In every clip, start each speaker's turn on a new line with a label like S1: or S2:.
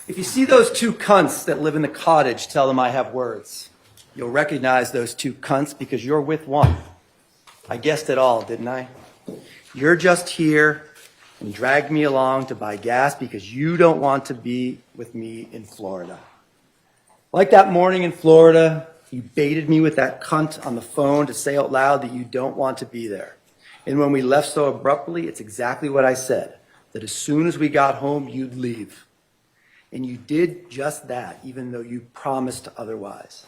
S1: If you see those two cunts that live in the cottage, tell them I have words. You'll recognize those two cunts because you're with one. I guessed it all, didn't I? You're just here and dragged me along to buy gas because you don't want to be with me in Florida. Like that morning in Florida, you baited me with that cunt on the phone to say out loud that you don't want to be there. And when we left so abruptly, it's exactly what I said, that as soon as we got home, you'd leave. And you did just that, even though you promised otherwise.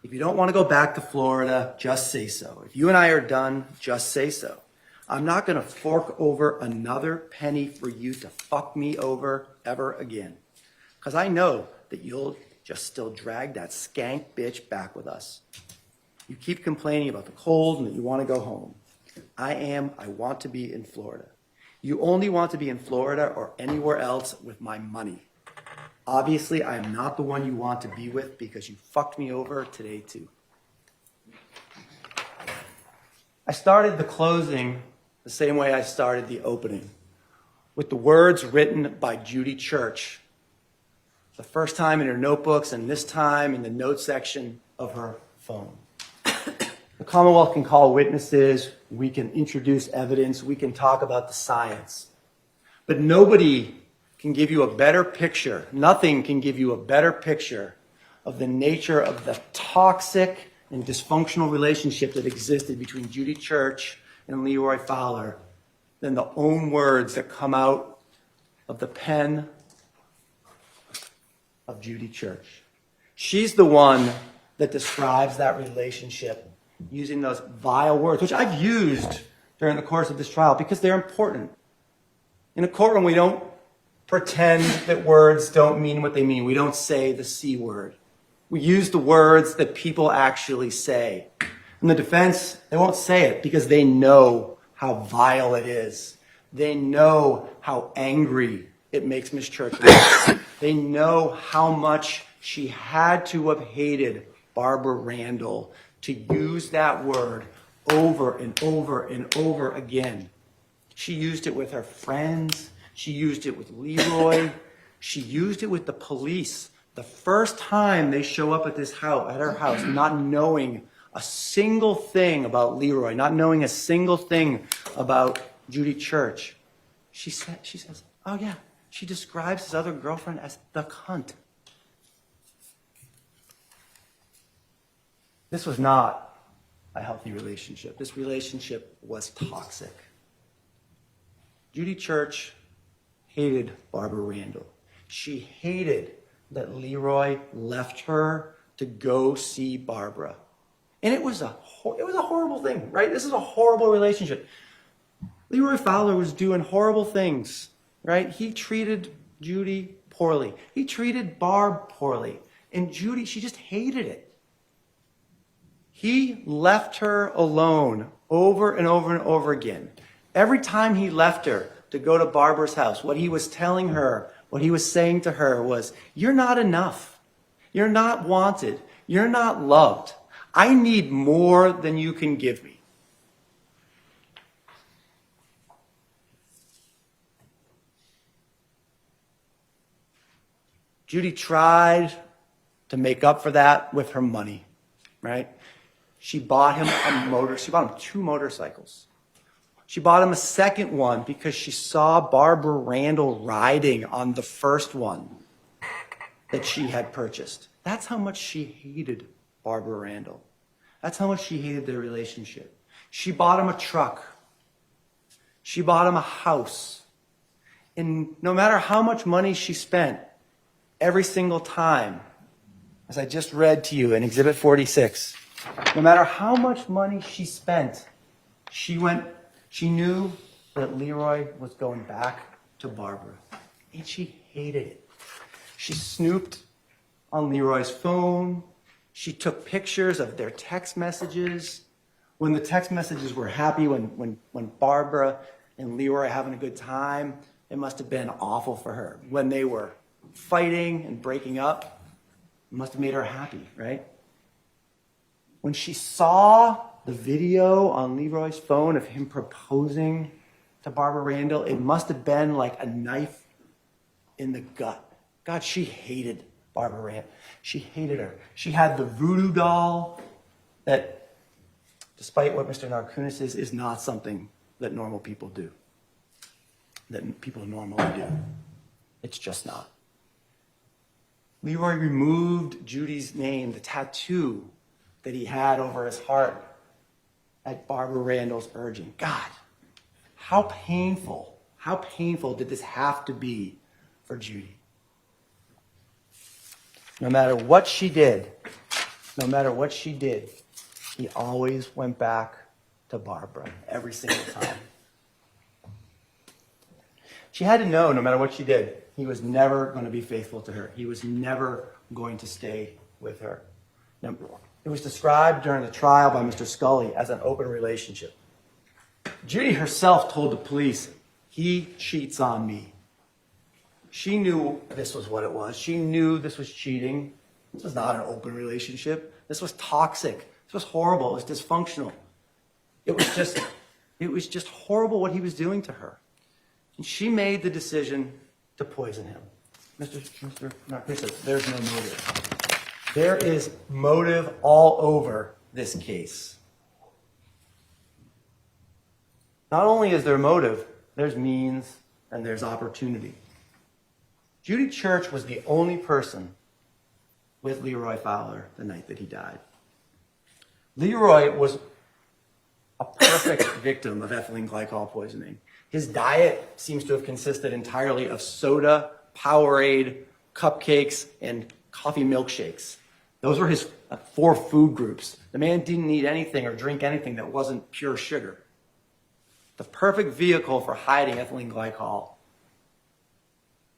S1: If you don't want to go back to Florida, just say so. If you and I are done, just say so. I'm not going to fork over another penny for you to fuck me over ever again. Because I know that you'll just still drag that skank bitch back with us. You keep complaining about the cold and that you want to go home. I want to be in Florida. You only want to be in Florida or anywhere else with my money. Obviously, I am not the one you want to be with because you fucked me over today too. I started the closing the same way I started the opening, with the words written by Judy Church, the first time in her notebooks and this time in the notes section of her phone. The Commonwealth can call witnesses, we can introduce evidence, we can talk about the science, but nobody can give you a better picture, nothing can give you a better picture of the nature of the toxic and dysfunctional relationship that existed between Judy Church and Leroy Fowler than the own words that come out of the pen of Judy Church. She's the one that describes that relationship using those vile words, which I've used during the course of this trial because they're important. In a courtroom, we don't pretend that words don't mean what they mean. We don't say the C word. We use the words that people actually say. In the defense, they won't say it because they know how vile it is. They know how angry it makes Miss Church. They know how much she had to have hated Barbara Randall to use that word over and over and over again. She used it with her friends. She used it with Leroy. She used it with the police. The first time they show up at this house, at her house, not knowing a single thing about Leroy, not knowing a single thing about Judy Church, she says, oh yeah, she describes his other girlfriend as the cunt. This was not a healthy relationship. This relationship was toxic. Judy Church hated Barbara Randall. She hated that Leroy left her to go see Barbara. And it was a horrible thing, right? This is a horrible relationship. Leroy Fowler was doing horrible things, right? He treated Judy poorly. He treated Barb poorly. And Judy, she just hated it. He left her alone over and over and over again. Every time he left her to go to Barbara's house, what he was telling her, what he was saying to her was, you're not enough. You're not wanted. You're not loved. I need more than you can give me. Judy tried to make up for that with her money, right? She bought him two motorcycles. She bought him a second one because she saw Barbara Randall riding on the first one that she had purchased. That's how much she hated Barbara Randall. That's how much she hated their relationship. She bought him a truck. She bought him a house. And no matter how much money she spent, every single time, as I just read to you in Exhibit 46, no matter how much money she spent, she knew that Leroy was going back to Barbara. And she hated it. She snooped on Leroy's phone. She took pictures of their text messages. When the text messages were happy, when Barbara and Leroy are having a good time, it must have been awful for her. When they were fighting and breaking up, it must have made her happy, right? When she saw the video on Leroy's phone of him proposing to Barbara Randall, it must have been like a knife in the gut. God, she hated Barbara Rand. She hated her. She had the voodoo doll that, despite what Mr. Narkunis is not something that normal people do, that people normally do. It's just not. Leroy removed Judy's name, the tattoo that he had over his heart at Barbara Randall's urging. God, how painful did this have to be for Judy? No matter what she did, he always went back to Barbara every single time. She had to know, no matter what she did, he was never going to be faithful to her. He was never going to stay with her. Now, it was described during the trial by Mr. Scully as an open relationship. Judy herself told the police, "He cheats on me." She knew this was what it was. She knew this was cheating. This was not an open relationship. This was toxic. This was horrible. It was dysfunctional. It was just horrible what he was doing to her. And she made the decision to poison him. Mr. Narcisse said, there's no motive. There is motive all over this case. Not only is there motive, there's means and there's opportunity. Judy Church was the only person with Leroy Fowler the night that he died. Leroy was a perfect victim of ethylene glycol poisoning. His diet seems to have consisted entirely of soda, Powerade, cupcakes, and coffee milkshakes. Those were his 4 food groups. The man didn't eat anything or drink anything that wasn't pure sugar. The perfect vehicle for hiding ethylene glycol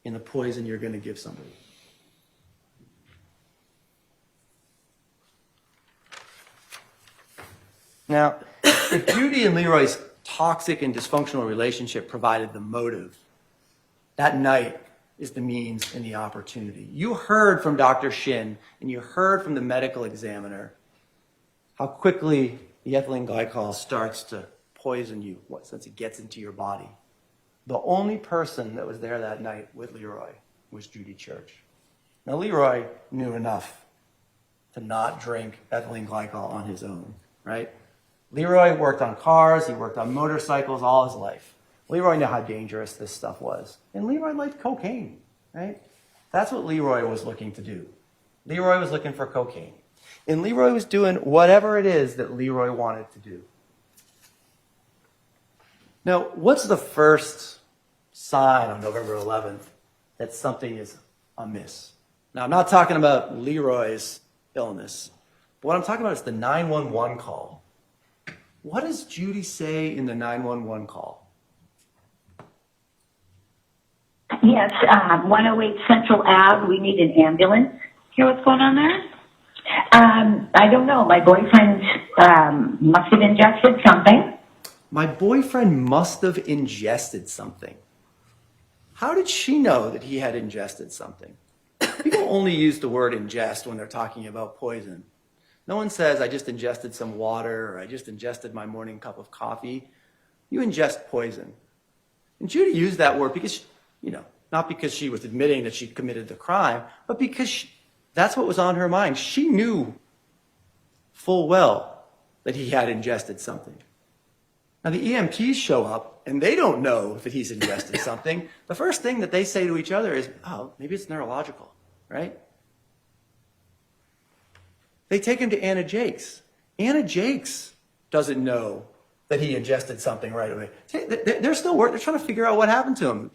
S1: in the poison you're going to give somebody. Now, if Judy and Leroy's toxic and dysfunctional relationship provided the motive, that night is the means and the opportunity. You heard from Dr. Shin and you heard from the medical examiner how quickly the ethylene glycol starts to poison you once it gets into your body. The only person that was there that night with Leroy was Judy Church. Now, Leroy knew enough to not drink ethylene glycol on his own, right? Leroy worked on cars, he worked on motorcycles all his life. Leroy knew how dangerous this stuff was. And Leroy liked cocaine, right? That's what Leroy was looking to do. Leroy was looking for cocaine. And Leroy was doing whatever it is that Leroy wanted to do. Now, what's the first sign on November 11th that something is amiss? Now, I'm not talking about Leroy's illness, but what I'm talking about is the 911 call. What does Judy say in the 911 call?
S2: Yes, 108 Central Ave. We need an ambulance. Hear what's going on there? I don't know. My boyfriend must have ingested something.
S1: My boyfriend must have ingested something. How did she know that he had ingested something? People only use the word ingest when they're talking about poison. No one says, I just ingested some water, or I just ingested my morning cup of coffee. You ingest poison. And Judy used that word because, not because she was admitting that she committed the crime, but because that's what was on her mind. She knew full well that he had ingested something. Now, the EMTs show up, and they don't know that he's ingested something. The first thing that they say to each other is, oh, maybe it's neurological, right? They take him to Anna Jakes. Anna Jakes doesn't know that he ingested something right away. They're still working. They're trying to figure out what happened to him.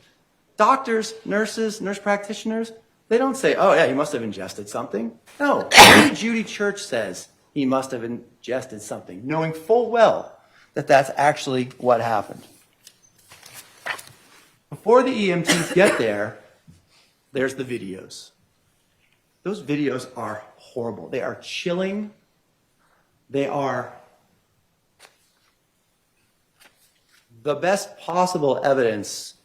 S1: Doctors, nurses, nurse practitioners, they don't say, oh, yeah, he must have ingested something. No, only Judy Church says he must have ingested something, knowing full well that that's actually what happened. Before the EMTs get there, there's the videos. Those videos are horrible. They are chilling. They are the best possible evidence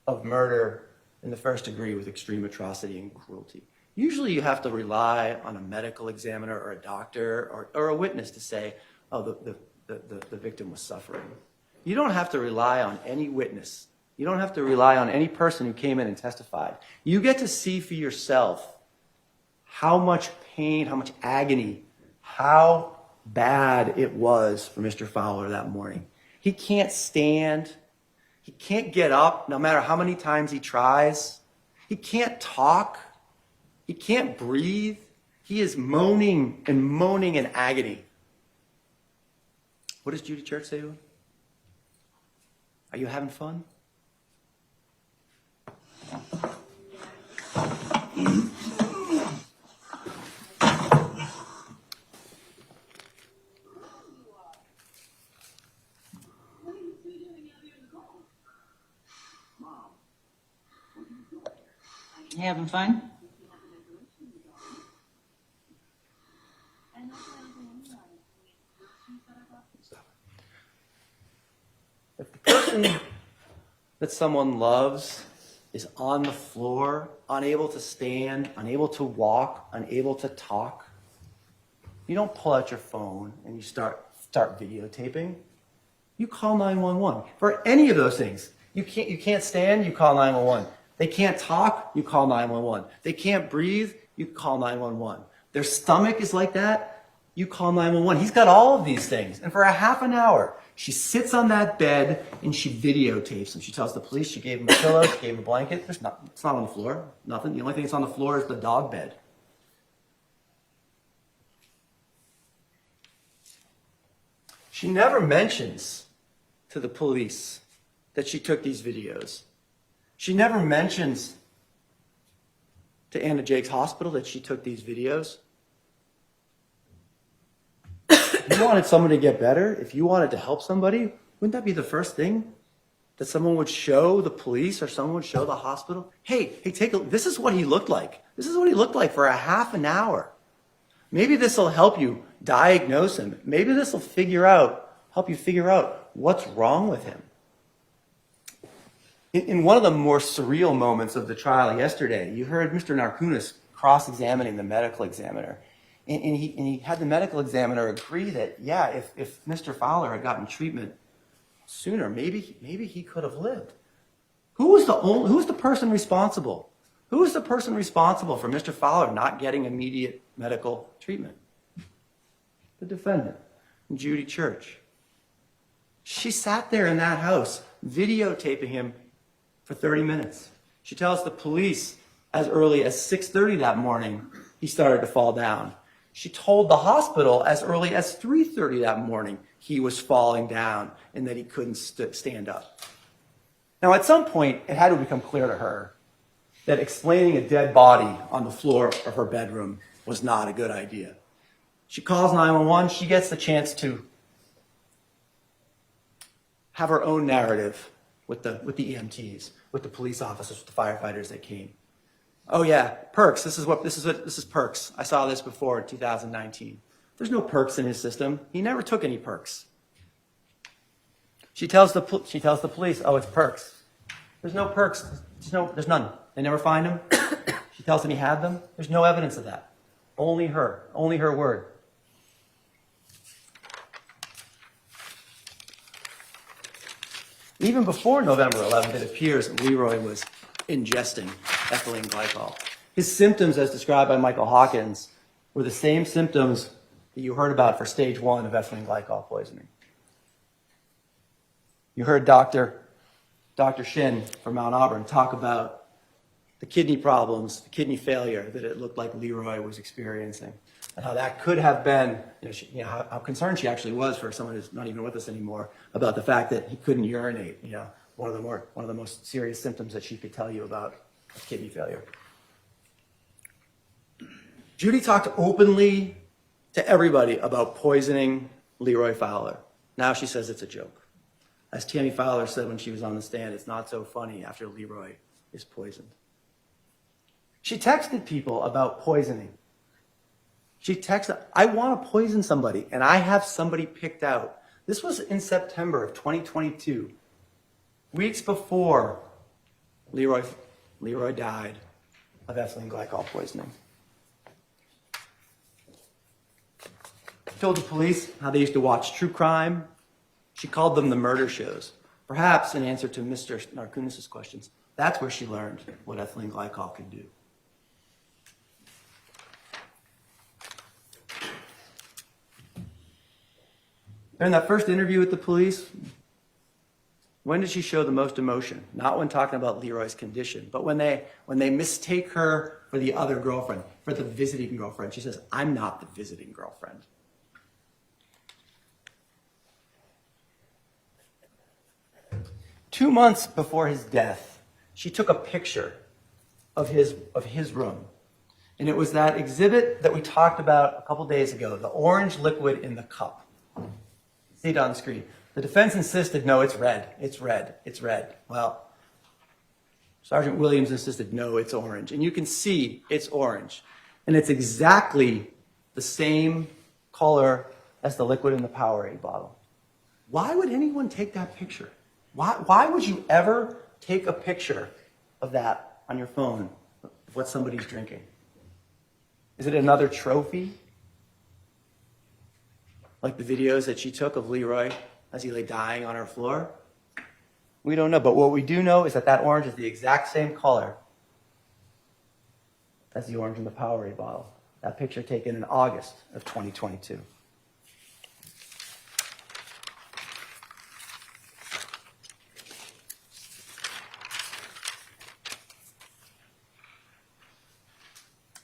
S1: of murder in the first degree with extreme atrocity and cruelty. Usually you have to rely on a medical examiner or a doctor or a witness to say, oh, the victim was suffering. You don't have to rely on any witness You don't have to rely on any person who came in and testified. You get to see for yourself how much pain, how much agony, how bad it was for Mr. Fowler that morning. He can't stand. He can't get up no matter how many times he tries. He can't talk. He can't breathe. He is moaning in agony. What does Judy Church say to him? Are you having fun?
S3: You having fun?
S1: If the person that someone loves is on the floor, unable to stand, unable to walk, unable to talk, you don't pull out your phone and you start videotaping. You call 911. For any of those things, you can't stand, you call 911. They can't talk, you call 911. They can't breathe, you call 911. Their stomach is like that, you call 911. He's got all of these things. And for a half an hour, she sits on that bed and she videotapes him. She tells the police she gave him a pillow, she gave him a blanket. It's not on the floor, nothing. The only thing that's on the floor is the dog bed. She never mentions to the police that she took these videos. She never mentions to Anna Jake's hospital that she took these videos. If you wanted someone to get better, if you wanted to help somebody, wouldn't that be the first thing that someone would show the police or someone would show the hospital? Hey, take a look. This is what he looked like. This is what he looked like for a half an hour. Maybe this will help you diagnose him. Maybe this will help you figure out what's wrong with him. In one of the more surreal moments of the trial yesterday, you heard Mr. Narkunis cross-examining the medical examiner. And he had the medical examiner agree that, yeah, if Mr. Fowler had gotten treatment sooner, maybe he could have lived. Who was the person responsible? Who was the person responsible for Mr. Fowler not getting immediate medical treatment? The defendant, Judy Church. She sat there in that house videotaping him for 30 minutes. She tells the police as early as 6:30 that morning he started to fall down. She told the hospital as early as 3:30 that morning he was falling down and that he couldn't stand up. Now, at some point, it had to become clear to her that explaining a dead body on the floor of her bedroom was not a good idea. She calls 911. She gets the chance to have her own narrative with the EMTs, with the police officers, with the firefighters that came. Oh yeah, perks. This is perks. I saw this before in 2019. There's no perks in his system. He never took any perks. She tells the police, oh, it's perks. There's no perks. There's none. They never find him. She tells them he had them. There's no evidence of that. Only her word. Even before November 11th, it appears that Leroy was ingesting ethylene glycol. His symptoms, as described by Michael Hawkins, were the same symptoms that you heard about for stage 1 of ethylene glycol poisoning. You heard Dr. Shin from Mount Auburn talk about the kidney problems, the kidney failure that it looked like Leroy was experiencing, and how that could have been, how concerned she actually was for someone who's not even with us anymore about the fact that he couldn't urinate. One of the most serious symptoms that she could tell you about kidney failure. Judy talked openly to everybody about poisoning Leroy Fowler. Now she says it's a joke. As Tammy Fowler said when she was on the stand, it's not so funny after Leroy is poisoned. She texted people about poisoning. She texted, I want to poison somebody, and I have somebody picked out. This was in September of 2022, weeks before Leroy died of ethylene glycol poisoning. She told the police how they used to watch true crime. She called them the murder shows. Perhaps in answer to Mr. Narkunis' questions, that's where she learned what ethylene glycol could do. During that first interview with the police, when did she show the most emotion? Not when talking about Leroy's condition, but when they mistake her for the other girlfriend, for the visiting girlfriend. She says, "I'm not the visiting girlfriend." Two months before his death, she took a picture of his room. And it was that exhibit that we talked about a couple days ago, the orange liquid in the cup. See it on the screen. The defense insisted, no, it's red, it's red, it's red. Well, Sergeant Williams insisted, no, it's orange. And you can see it's orange. And it's exactly the same color as the liquid in the Powerade bottle. Why would anyone take that picture? Why would you ever take a picture of that on your phone of what somebody's drinking? Is it another trophy? Like the videos that she took of Leroy as he lay dying on her floor? We don't know, but what we do know is that that orange is the exact same color as the orange in the Powerade bottle. That picture taken in August of 2022.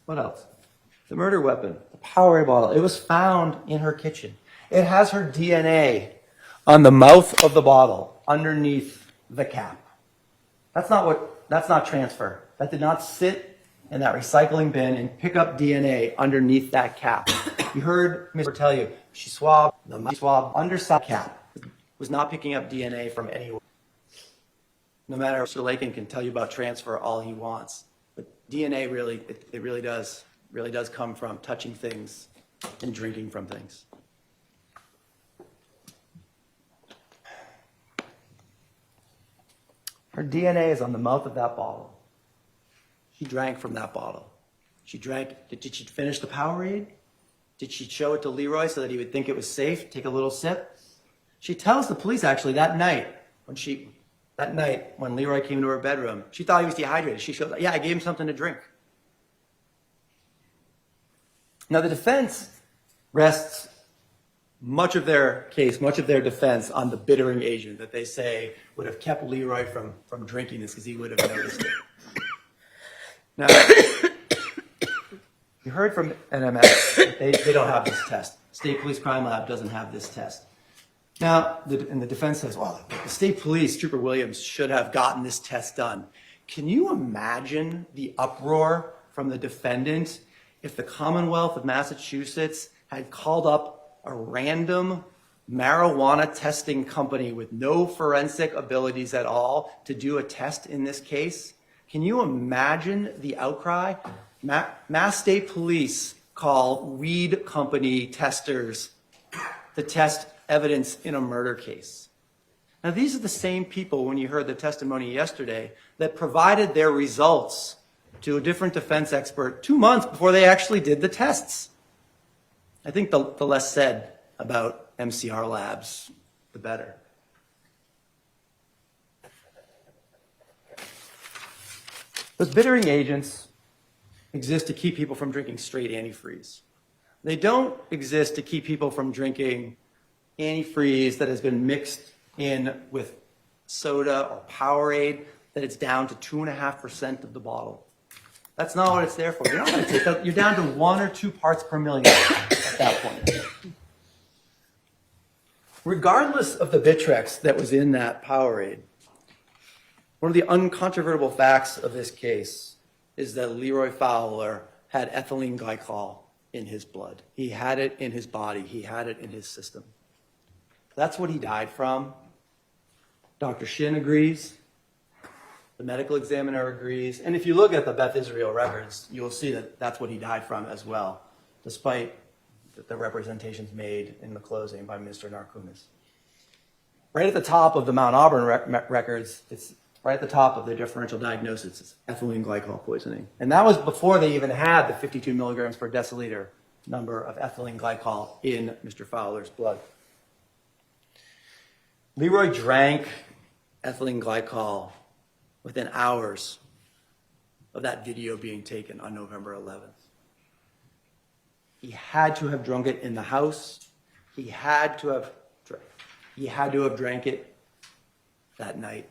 S1: What else? The murder weapon, the Powerade bottle. It was found in her kitchen. It has her DNA on the mouth of the bottle, underneath the cap. That's not transfer. That did not sit in that recycling bin and pick up DNA underneath that cap. You heard Mr. tell you, she swabbed the swab underside cap. Was not picking up DNA from anywhere. No matter, Mr. Lakin can tell you about transfer all he wants. But DNA really does come from touching things and drinking from things. Her DNA is on the mouth of that bottle. She drank from that bottle. She drank. Did she finish the Powerade? Did she show it to Leroy so that he would think it was safe? Take a little sip? She tells the police actually that night when Leroy came to her bedroom, she thought he was dehydrated. She showed, yeah, I gave him something to drink. Now the defense rests much of their case, much of their defense on the bittering agent that they say would have kept Leroy from drinking this because he would have noticed it. Now, you heard from NMS that they don't have this test. State Police Crime Lab doesn't have this test. Now, and the defense says, well, the state police, Trooper Williams, should have gotten this test done. Can you imagine the uproar from the defendant if the Commonwealth of Massachusetts had called up a random marijuana testing company with no forensic abilities at all to do a test in this case? Can you imagine the outcry? Mass State Police call weed company testers to test evidence in a murder case. Now, these are the same people, when you heard the testimony yesterday, that provided their results to a different defense expert 2 months before they actually did the tests. I think the less said about MCR labs, the better. Those bittering agents exist to keep people from drinking straight antifreeze. They don't exist to keep people from drinking antifreeze that has been mixed in with soda or Powerade, that it's down to 2.5% of the bottle. That's not what it's there for. You're not going to take that. You're down to 1 or 2 parts per million at that point. Regardless of the Bitrex that was in that Powerade, one of the uncontrovertible facts of this case is that Leroy Fowler had ethylene glycol in his blood. He had it in his body. He had it in his system. That's what he died from. Dr. Shin agrees. The medical examiner agrees. And if you look at the Beth Israel records, you will see that that's what he died from as well, despite the representations made in the closing by Mr. Narkunis. Right at the top of the Mount Auburn records, it's right at the top of the differential diagnosis, it's ethylene glycol poisoning. And that was before they even had the 52 milligrams per deciliter number of ethylene glycol in Mr. Fowler's blood. Leroy drank ethylene glycol within hours of that video being taken on November 11th. He had to have drunk it in the house. He had to have drank it that night.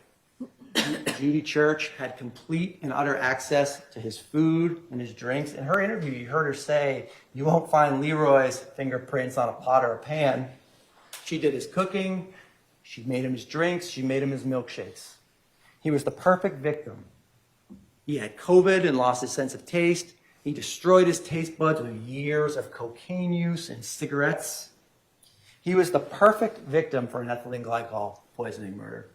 S1: Judy Church had complete and utter access to his food and his drinks. In her interview, you heard her say, "You won't find Leroy's fingerprints on a pot or a pan." She did his cooking. She made him his drinks. She made him his milkshakes. He was the perfect victim. He had COVID and lost his sense of taste. He destroyed his taste buds with years of cocaine use and cigarettes. He was the perfect victim for an ethylene glycol poisoning murder.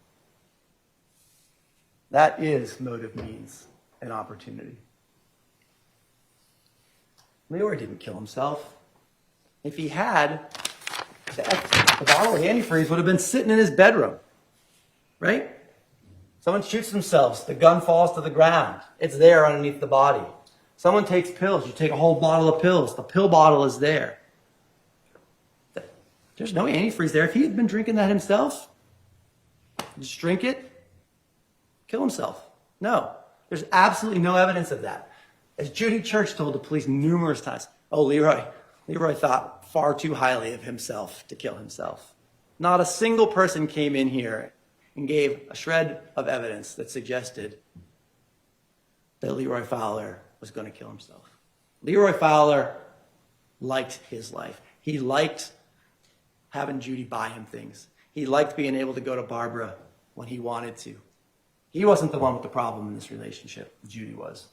S1: That is motive means an opportunity. Leroy didn't kill himself. If he had, the bottle of antifreeze would have been sitting in his bedroom, right? Someone shoots themselves, the gun falls to the ground. It's there underneath the body. Someone takes pills, you take a whole bottle of pills, the pill bottle is there. There's no antifreeze there. If he had been drinking that himself, just drink it, kill himself. No, there's absolutely no evidence of that. As Judy Church told the police numerous times, Leroy thought far too highly of himself to kill himself. Not a single person came in here and gave a shred of evidence that suggested that Leroy Fowler was going to kill himself. Leroy Fowler liked his life. He liked having Judy buy him things. He liked being able to go to Barbara when he wanted to. He wasn't the one with the problem in this relationship. Judy was.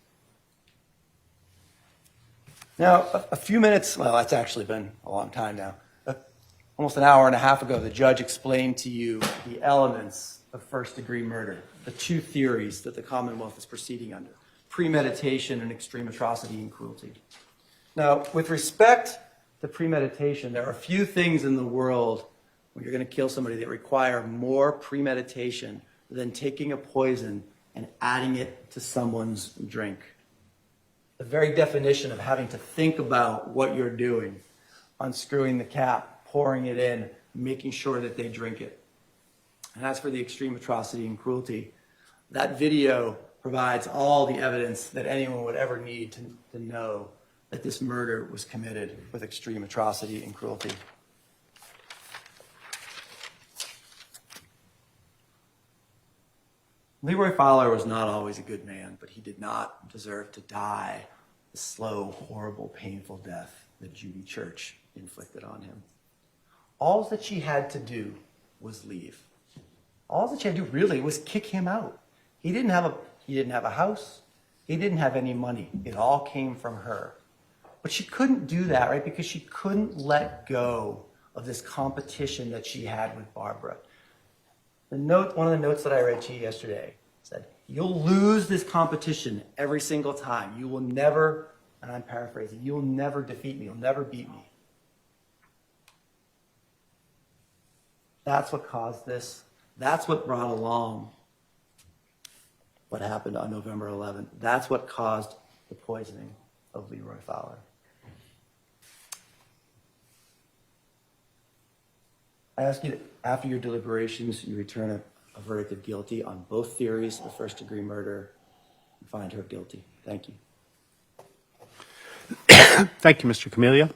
S1: Now, a few minutes, well, that's actually been a long time now. Almost an hour and a half ago, the judge explained to you the elements of first-degree murder, the two theories that the Commonwealth is proceeding under, premeditation and extreme atrocity and cruelty. Now, with respect to premeditation, there are few things in the world when you're going to kill somebody that require more premeditation than taking a poison and adding it to someone's drink. The very definition of having to think about what you're doing, unscrewing the cap, pouring it in, making sure that they drink it. And as for the extreme atrocity and cruelty, that video provides all the evidence that anyone would ever need to know that this murder was committed with extreme atrocity and cruelty. Leroy Fowler was not always a good man, but he did not deserve to die the slow, horrible, painful death that Judy Church inflicted on him. All that she had to do was leave. All that she had to do really was kick him out. He didn't have a house. He didn't have any money. It all came from her. But she couldn't do that, right? Because she couldn't let go of this competition that she had with Barbara. One of the notes that I read to you yesterday said, "You'll lose this competition every single time. You will never," and I'm paraphrasing, "you'll never defeat me. You'll never beat me." That's what caused this. That's what brought along what happened on November 11th. That's what caused the poisoning of Leroy Fowler. I ask you that after your deliberations, you return a verdict of guilty on both theories of first-degree murder and find her guilty. Thank you.
S3: Thank you, Mr. Camelio.